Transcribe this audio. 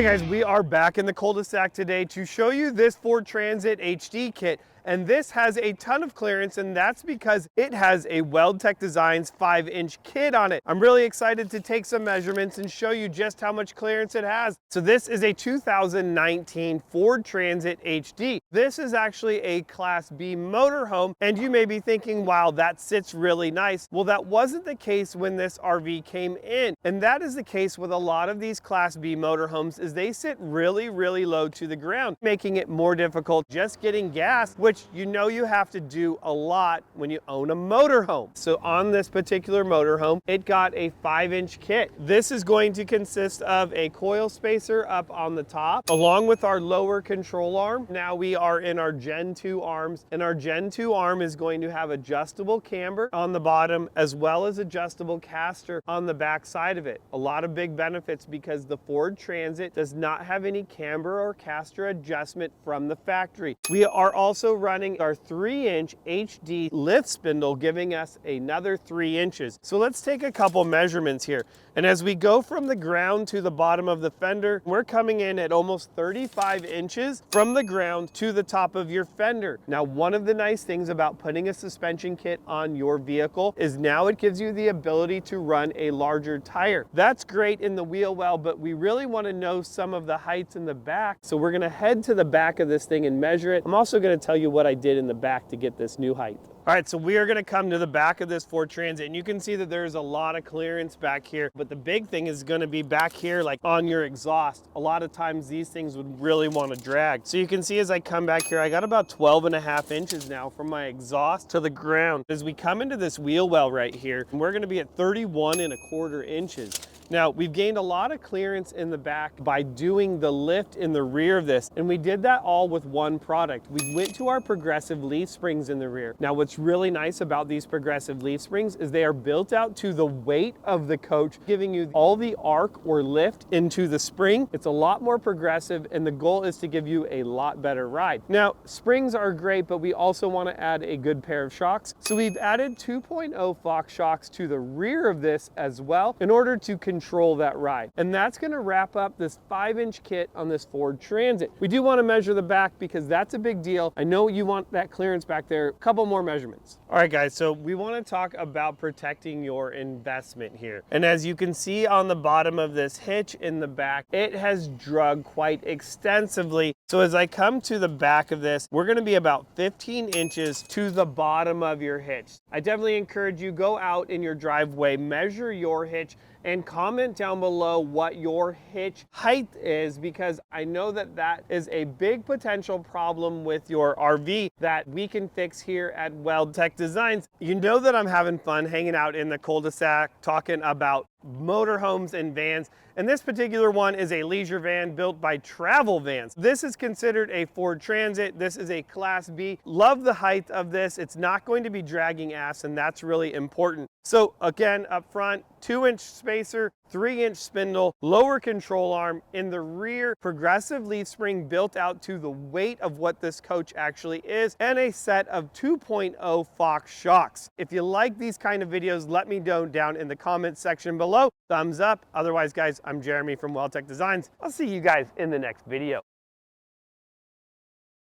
Hey guys, we are back in the cul-de-sac today to show you this Ford Transit HD kit. And this has a ton of clearance, and that's because it has a Weldtec Designs 5-inch kit on it. I'm really excited to take some measurements and show you just how much clearance it has. So this is a 2019 Ford Transit HD. This is actually a Class B motorhome, and you may be thinking, wow, that sits really nice. Well, that wasn't the case when this RV came in, and that is the case with a lot of these Class B motorhomes is they sit really, really low to the ground, making it more difficult just getting gas, which you know you have to do a lot when you own a motorhome. So on this particular motorhome, it got a 5-inch kit. This is going to consist of a coil spacer up on the top, along with our lower control arm. Now we are in our Gen 2 arms, and our Gen 2 arm is going to have adjustable camber on the bottom, as well as adjustable caster on the back side of it. A lot of big benefits because the Ford Transit does not have any camber or caster adjustment from the factory. We are also running our 3-inch HD lift spindle, giving us another 3 inches. So let's take a couple measurements here. And as we go from the ground to the bottom of the fender, we're coming in at almost 35 inches from the ground to the top of your fender. Now, one of the nice things about putting a suspension kit on your vehicle is now it gives you the ability to run a larger tire. That's great in the wheel well, but we really want to know some of the heights in the back. So we're going to head to the back of this thing and measure it. I'm also going to tell you what I did in the back to get this new height. All right, so we are gonna come to the back of this Ford Transit, and you can see that there's a lot of clearance back here, but the big thing is gonna be back here, like on your exhaust. A lot of times these things would really wanna drag. So you can see as I come back here, I got about 12.5 inches now from my exhaust to the ground. As we come into this wheel well right here, we're gonna be at 31.25 inches. Now, we've gained a lot of clearance in the back by doing the lift in the rear of this, and we did that all with one product. We went to our progressive leaf springs in the rear. Now, what's really nice about these progressive leaf springs is they are built out to the weight of the coach, giving you all the arc or lift into the spring. It's a lot more progressive, and the goal is to give you a lot better ride. Now, springs are great, but we also want to add a good pair of shocks. So we've added 2.0 Fox shocks to the rear of this as well in order to control that ride. And that's going to wrap up this 5-inch kit on this Ford Transit. We do want to measure the back because that's a big deal. I know you want that clearance back there. A couple more measurements. All right, guys, so we want to talk about protecting your investment here. And as you can see on the bottom of this hitch in the back, it has drug quite extensively. So as I come to the back of this, we're going to be about 15 inches to the bottom of your hitch. I definitely encourage you, go out in your driveway, measure your hitch, and comment down below what your hitch height is, because I know that that is a big potential problem with your RV that we can fix here at Weldtec Designs. You know that I'm having fun hanging out in the cul-de-sac talking about motorhomes and vans, and this particular one is a leisure van built by Travel Vans. This is considered a Ford Transit. This is a Class B. Love the height of this. It's not going to be dragging ass, and that's really important. So again, up front, 2-inch spacer, 3-inch spindle, lower control arm. In the rear, progressive leaf spring built out to the weight of what this coach actually is, and a set of 2.0 Fox shocks. If you like these kind of videos, let me know down in the comments section below. Thumbs up. Otherwise, guys, I'm Jeremy from Weldtec Designs. I'll see you guys in the next video.